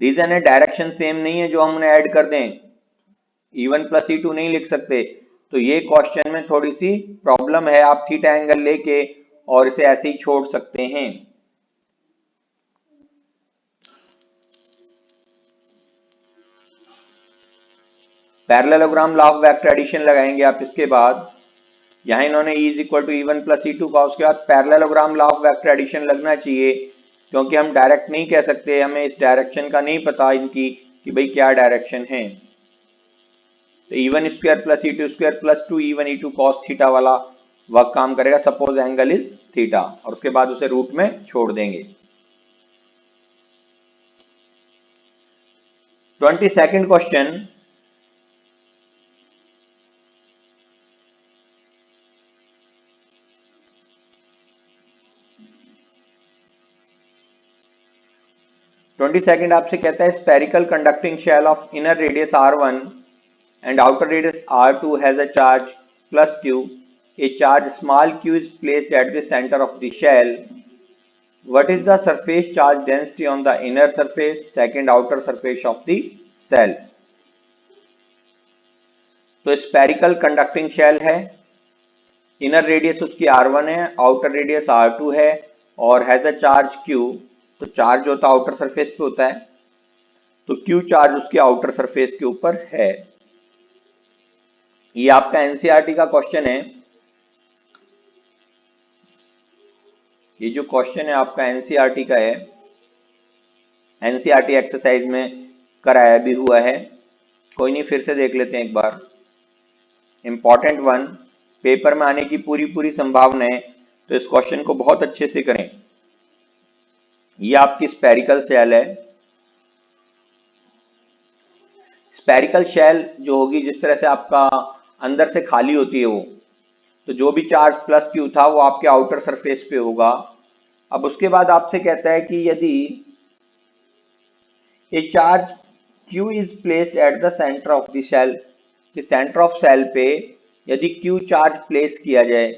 रीजन है डायरेक्शन सेम नहीं है जो हम उन्हें ऐड कर दें, E1 प्लस E2 नहीं लिख सकते, तो ये क्वेश्चन में थोड़ी सी प्रॉब्लम है। आप थीटा एंगल लेके और इसे ऐसे ही छोड़ सकते हैं। Parallelogram law of vector addition लगाएंगे आप इसके बाद। यहां इन्होंने E is equal to E1 plus E2 का, उसके बाद parallelogram law of vector addition लगना चाहिए, क्योंकि हम डायरेक्ट नहीं कह सकते, हमें इस डायरेक्शन का नहीं पता इनकी कि भाई क्या डायरेक्शन है। तो E1 square plus E2 square plus 2E1 E2 cos theta वाला वर्क काम करेगा, सपोज एंगल इज थीटा, और उसके बाद उसे रूट में छोड़ देंगे। 22nd क्वेश्चन, आपसे कहता है spherical conducting shell of inner radius R1 and outer radius R2 has a charge plus Q. A charge small q is placed at the center of the shell. What is the surface charge density on the inner surface, second outer surface of the cell? तो spherical conducting shell है, inner radius उसकी R1 है, outer radius R2 है, और has a charge Q। तो charge होता है outer surface पे होता है, तो Q चार्ज उसके आउटर सरफेस के ऊपर है। ये आपका एनसीईआरटी का क्वेश्चन है। ये जो क्वेश्चन है आपका एनसीईआरटी का है, एनसीईआरटी एक्सरसाइज में कराया भी हुआ है, कोई नहीं फिर से देख लेते हैं एक बार। इंपॉर्टेंट वन, पेपर में आने की पूरी संभावना है, तो इस क्वेश्चन को बहुत अच्छे से करें। ये आपकी स्पेरिकल शेल है। स्पेरिकल शेल जो होगी, जिस तरह से आपका अंदर से खाली होती है वो, तो जो भी चार्ज प्लस क्यू था वो आपके आउटर सरफेस पे होगा। अब उसके बाद आपसे कहता है कि यदि a charge Q is placed at the centre of the shell, कि सेंटर ऑफ सेल पे यदि Q चार्ज प्लेस किया जाए,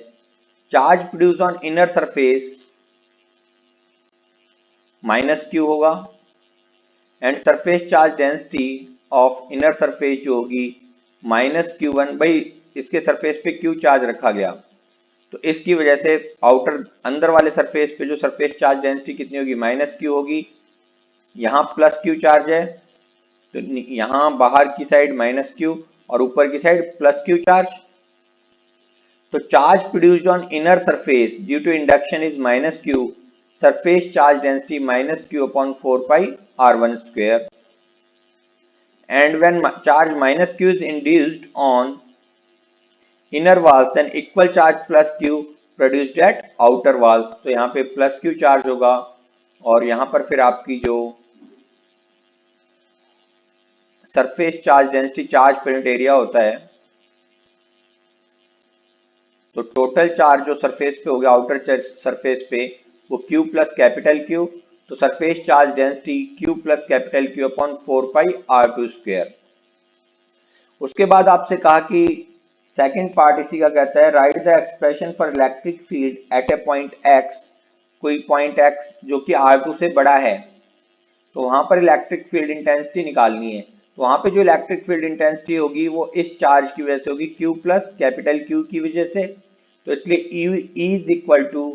charge produce on inner surface minus Q होगा, and surface charge density of inner surface जो होगी minus Q1। भाई इसके सरफेस पे Q चार्ज रखा गया, तो इसकी वजह से आउटर अंदर वाले सरफेस पे जो सरफेस चार्ज डेंसिटी कितनी होगी, माइनस Q होगी। यहाँ प्लस Q चार्ज है, तो यहाँ बाहर की साइड माइनस Q और ऊपर की साइड प्लस Q चार्ज। तो charge produced on inner surface due to induction is minus Q, surface charge density minus Q upon 4 pi R1 square. And when charge minus Q is induced on inner walls, then equal charge plus Q produced at outer walls। तो यहाँ पे plus Q charge होगा, और यहाँ पर फिर आपकी जो surface charge density, charge per unit area होता है, तो टोटल चार्ज जो सरफेस पे हो गया आउटर सरफेस पे वो Q प्लस कैपिटल Q, तो surface charge density Q plus capital Q upon 4 पाई R2 स्क्वायर। उसके बाद आपसे कहा कि सेकंड पार्ट इसी का कहता है, right the expression for electric field at A point X कोई पॉइंट x जो कि r2 से बड़ा है, तो वहां पर इलेक्ट्रिक फील्ड इंटेंसिटी निकालनी है। तो वहां पे जो इलेक्ट्रिक फील्ड इंटेंसिटी होगी वो इस चार्ज की वजह से होगी, Q प्लस कैपिटल Q की वजह से। तो इसलिए E is equal to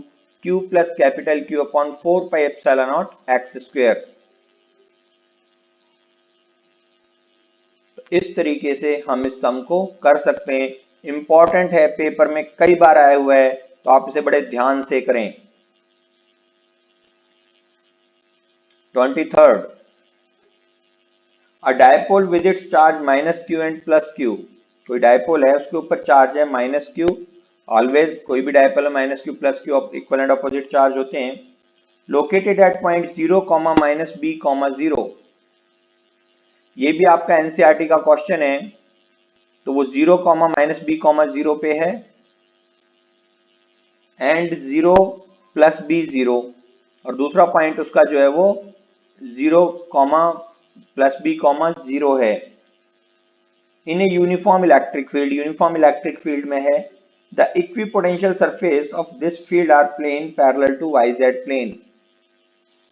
Q plus capital Q upon 4 pi epsilon naught x square. तो इस तरीके से हम इस सम को कर सकते हैं। इंपॉर्टेंट है, पेपर में कई बार आया हुआ है, तो आप इसे बड़े ध्यान से करें। 23rd, a dipole with its charge minus Q and plus Q. कोई डायपोल है, उसके ऊपर चार्ज है माइनस क्यू। ऑलवेज कोई भी डायपोल है minus q plus q equal and opposite charge होते हैं। Located at point 0 comma minus b comma 0। ये भी आपका एनसीईआरटी का क्वेश्चन है। तो वो 0 कॉमा माइनस बी कॉमा 0 पे है, एंड 0 प्लस बी 0, और दूसरा पॉइंट उसका जो है वो 0 कॉमा प्लस बी कॉमा 0 है। In a uniform electric field, uniform electric field में है, the equipotential surface of this field are plane parallel to Y Z plane.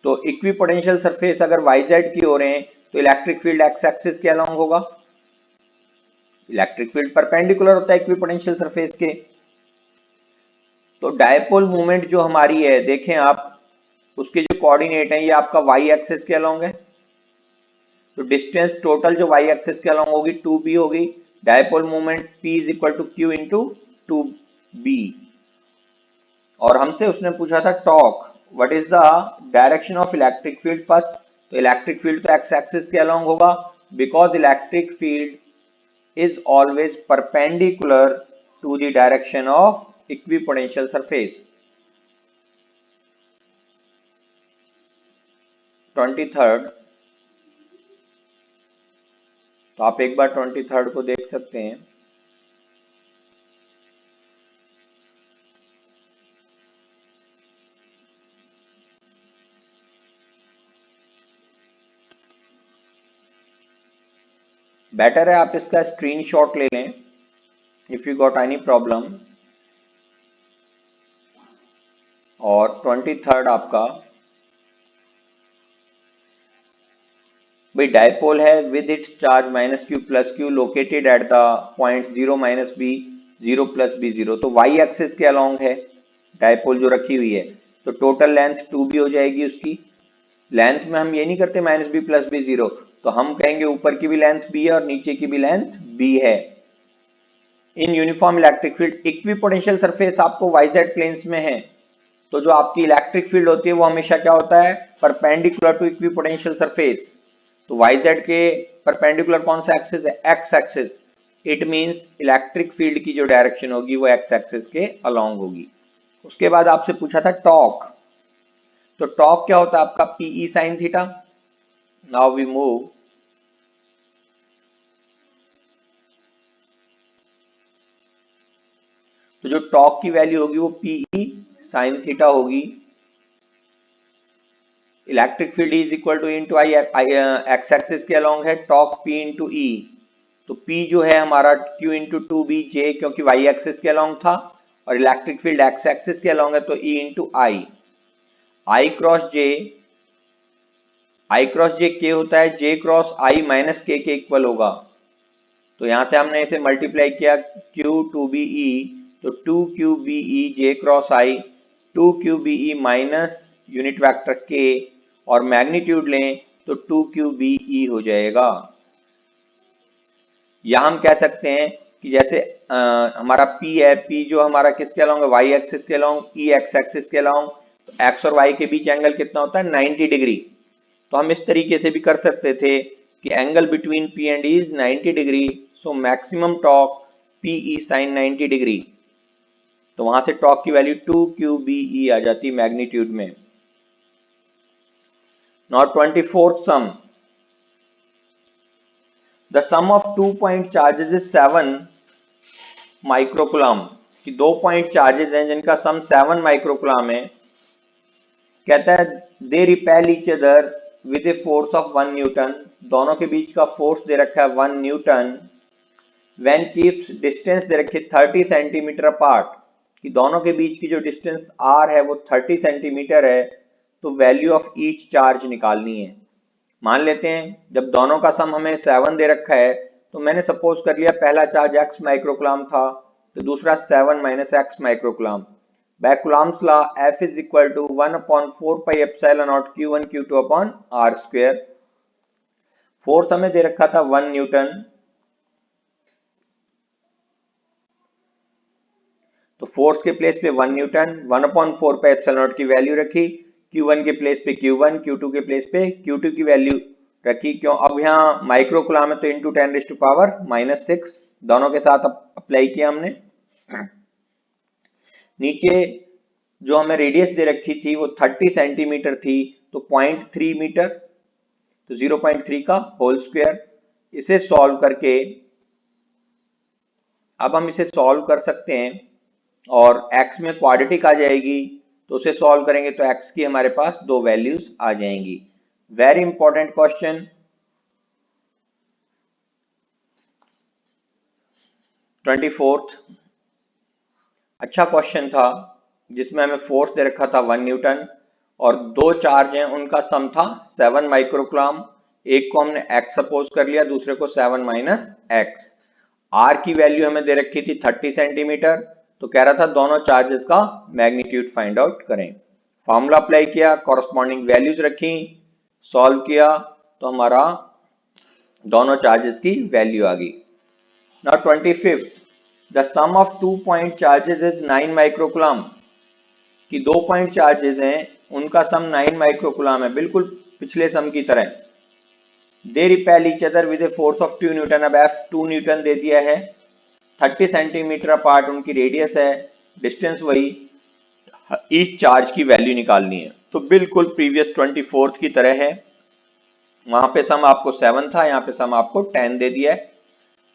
तो इक्विपोटेंशियल सरफेस अगर वाई जेड की हो रहे हैं तो इलेक्ट्रिक फील्ड एक्स एक्सिस के अलोंग होगा। इलेक्ट्रिक फील्ड परपेंडिकुलर होता है इक्विपोटेंशियल सरफेस के। तो डायपोल मूवमेंट जो हमारी है, देखें आप, उसके जो कोऑर्डिनेट है ये आपका वाई एक्सिस के अलोंग है। तो डिस्टेंस टोटल जो वाई एक्सिस के अलोंग होगी 2b होगी। Dipole movement p is equal to q into 2b। और हमसे उसने पूछा था torque, what is the direction of electric field first. तो इलेक्ट्रिक फील्ड तो एक्स एक्सिस के अलोंग होगा, because electric field is always perpendicular to the direction of equipotential surface. 23rd, तो आप एक बार 23rd को देख सकते हैं। बेटर है आप इसका स्क्रीनशॉट ले लें if you got any problem. और 23rd आपका भाई डायपोल है with its charge minus q plus q located at the point 0 minus b 0 plus b 0। तो वाई एक्सिस के अलोंग है डायपोल जो रखी हुई है। तो टोटल लेंथ 2b हो जाएगी उसकी। लेंथ में हम ये नहीं करते माइनस बी प्लस बी 0, तो हम कहेंगे ऊपर की भी लेंथ b है और नीचे की भी लेंथ b है। इन uniform electric field, equipotential surface आपको वाई जेड प्लेन्स में है, तो जो आपकी इलेक्ट्रिक फील्ड होती है वो हमेशा क्या होता है, परपेंडिकुलर टू इक्विपोटेंशियल सरफेस। तो वाई जेड के परपेंडिकुलर कौन सा एक्सिस है, x axis. It means electric field की जो डायरेक्शन होगी वो एक्स एक्सिस के अलोंग होगी। उसके बाद आपसे पूछा था टॉर्क। तो टॉर्क क्या होता है आपका, PE sine theta. Now we move, तो जो टॉर्क की वैल्यू होगी वो पीई साइन थीटा होगी। Electric field is equal to into i, x axis के अलोंग है, टॉर्क पी इंटू ई। तो P जो है हमारा Q इंटू 2b J, क्योंकि y एक्सिस के अलोंग था, और इलेक्ट्रिक फील्ड x एक्सिस के अलोंग है, तो E into i. I cross J K होता है, J cross I minus K के इक्वल होगा। तो यहां से हमने इसे मल्टीप्लाई किया Q 2BE, तो 2QBE J cross I, 2QBE minus unit vector K, और मैग्नीट्यूड लें तो 2QBE हो जाएगा। या हम कह सकते हैं कि जैसे हमारा P है, P जो हमारा किसके अलोंग है, y एक्सिस के अलोंग, E x एक्सिस के अलोंग, तो x और y के बीच एंगल कितना होता है, 90 डिग्री। तो हम इस तरीके से भी कर सकते थे कि angle between P and E is 90 degree, so maximum torque PE sine 90 degree. तो वहां से टॉर्क की वैल्यू 2QBE आ जाती मैग्नीट्यूड में। Now 24th sum, the sum of 2 point charges is 7 microcoulomb. कि 2 पॉइंट चार्जेस हैं जिनका सम 7 माइक्रोकुलम है। कहता है they repel each other with a force of 1 Newton. दोनों के बीच का फोर्स दे रखा है 1 न्यूटन। व्हेन कीप्स डिस्टेंस दे रखी 30 सेंटीमीटर अपार्ट। कि दोनों के बीच की जो डिस्टेंस r है वो 30 सेंटीमीटर है, तो वैल्यू ऑफ ईच चार्ज निकालनी है। मान लेते हैं जब दोनों का सम हमें 7 दे रखा है, तो मैंने सपोज कर लिया पहला चार्ज x माइक्रोकुलाम था तो दूसरा 7 minus x microcoulomb. By Coulomb's law F is equal to 1/4 pi epsilon naught Q1 Q2 upon r square. Force हमें दे रखा था 1 न्यूटन, तो फोर्स के प्लेस पे 1 न्यूटन, 1/4 पाई एप्सिलॉन नॉट की वैल्यू रखी, Q1 के प्लेस पे Q1, Q2 के प्लेस पे Q2 की वैल्यू रखी। क्यों, अब यहाँ माइक्रो कूलम है तो इंटू 10⁻⁻⁶ दोनों के साथ अप्लाई किया हमने। नीचे जो हमें रेडियस दे रखी थी वो 30 सेंटीमीटर थी, तो 0.3 मीटर, तो 0.3 का होल स्क्वायर। इसे सॉल्व करके अब हम इसे सॉल्व कर सकते हैं और x में क्वाड्रेटिक आ जाएगी, तो उसे सॉल्व करेंगे तो x की हमारे पास दो वैल्यूज आ जाएंगी। वेरी इंपॉर्टेंट क्वेश्चन, 24th अच्छा क्वेश्चन था जिसमें हमें फोर्स दे रखा था 1 न्यूटन और दो चार्ज हैं उनका सम था 7 माइक्रोकुलम। एक को हमने x सपोज कर लिया, दूसरे को 7 माइनस x। r की वैल्यू हमें दे रखी थी 30 सेंटीमीटर, तो कह रहा था दोनों चार्जेस का मैग्नीट्यूड फाइंड आउट करें। फॉर्मूला अप्लाई किया, कॉरस्पॉन्डिंग वैल्यूज रखी, सॉल्व किया तो हमारा दोनों चार्जेस की वैल्यू आ गई। Now 25th, the sum of 2 point charges is 9 microcoulomb. कि 2 पॉइंट चार्जेस हैं उनका सम 9 माइक्रोकुलम है, बिल्कुल पिछले सम की तरह। They repel each other with a force of 2 Newton. अब F 2 न्यूटन दे दिया है, 30 सेंटीमीटर अपार्ट उनकी रेडियस है, डिस्टेंस वही, ईच चार्ज की वैल्यू निकालनी है। तो बिल्कुल प्रीवियस 24th की तरह है, वहां पे सम आपको 7 था, यहाँ पे सम आपको 10 दे दिया है।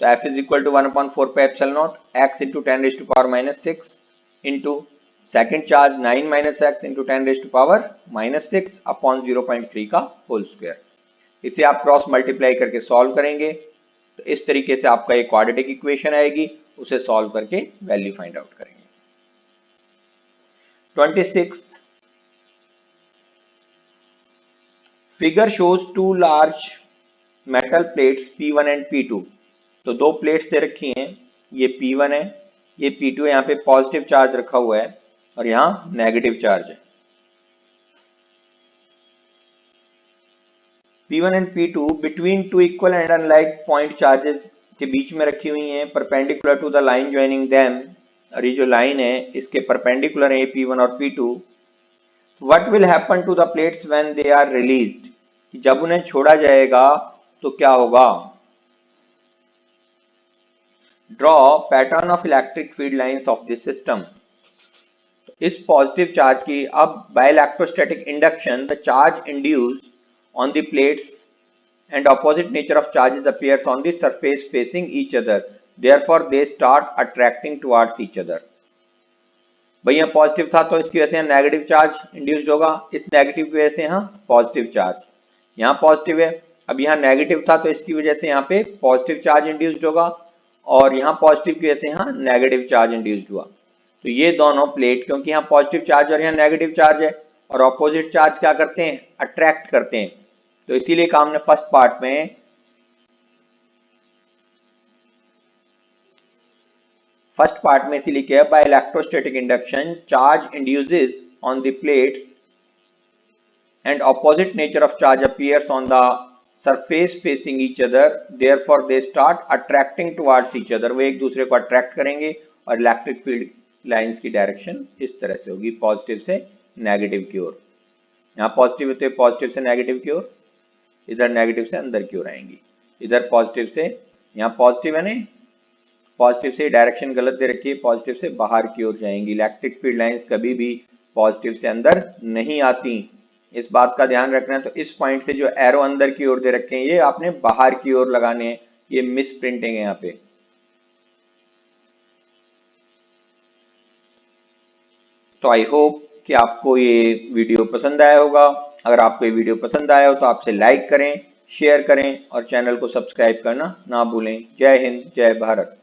तो F is equal to 1/4 pi epsilon naught x into 10⁻⁻⁶ into second charge 9 minus x into 10⁻⁻⁶ upon 0.3 का होल स्क्वायर। इसे आप क्रॉस मल्टीप्लाई करके सॉल्व करेंगे तो इस तरीके से आपका एक क्वाड्रेटिक इक्वेशन आएगी, उसे सॉल्व करके वैल्यू फाइंड आउट करेंगे। 26th figure shows two large metal plates P1 and P2। तो दो प्लेट्स दे रखी हैं, ये P1 है, ये P2 है। यहाँ पे पॉजिटिव चार्ज रखा हुआ है और यहाँ नेगेटिव चार्ज है। P1 and P2 between two equal and unlike point charges के बीच में रखी हुई हैं, perpendicular to the line joining them. और ये जो लाइन है इसके परपेंडिकुलर है P1 और P2। What will happen to the plates when they are released. जब उन्हें छोड़ा जाएगा तो क्या होगा। Draw pattern of electric field lines of this system. इस पॉजिटिव चार्ज की अब by electrostatic induction the charge induced on the plates and opposite nature of charges appears on the surface facing each other, therefore they start attracting towards each other। भाई यहाँ positive था तो इसकी वजह से यहाँ नेगेटिव चार्ज इंड्यूस्ड होगा, इस नेगेटिव की वजह से यहाँ पॉजिटिव चार्ज, यहाँ पॉजिटिव है, अब यहाँ नेगेटिव था तो इसकी वजह से यहाँ पे पॉजिटिव चार्ज इंड्यूस्ड होगा और यहाँ पॉजिटिव की वजह से यहाँ नेगेटिव चार्ज इंड्यूस्ड हुआ। तो ये दोनों प्लेट, क्योंकि यहाँ पॉजिटिव चार्ज और यहाँ नेगेटिव चार्ज है और ऑपोजिट चार्ज क्या करते हैं, अट्रैक्ट करते हैं। तो इसीलिए काम ने फर्स्ट पार्ट में इसीलिए किया, bye electrostatic induction charge induces on the plates and opposite nature of charge appears on the surface facing each other, therefore they start attracting towards each other. वो एक दूसरे को अट्रैक्ट करेंगे और इलेक्ट्रिक फील्ड लाइंस की direction इस तरह से होगी, पॉजिटिव से नेगेटिव की ओर। यहाँ पॉजिटिव है तो पॉजिटिव से नेगेटिव की ओर, इधर नेगेटिव से अंदर की ओर आएंगी, इधर पॉजिटिव से, यहाँ पॉजिटिव है ना, पॉजिटिव से डायरेक्शन गलत दे रखी है, पॉजिटिव से बाहर की ओर जाएंगी। इलेक्ट्रिक फील्ड लाइंस कभी भी पॉजिटिव से अंदर नहीं आती, इस बात का ध्यान रखना है। तो इस पॉइंट से जो एरो अंदर की ओर दे रखे हैं ये आपने बाहर की ओर लगाने हैं, ये मिस प्रिंटिंग है यहाँ पे। तो आई होप कि आपको ये वीडियो पसंद आया होगा। अगर आपको ये वीडियो पसंद आया हो तो आपसे लाइक करें, शेयर करें और चैनल को सब्सक्राइब करना ना भूलें। जय हिंद, जय भारत।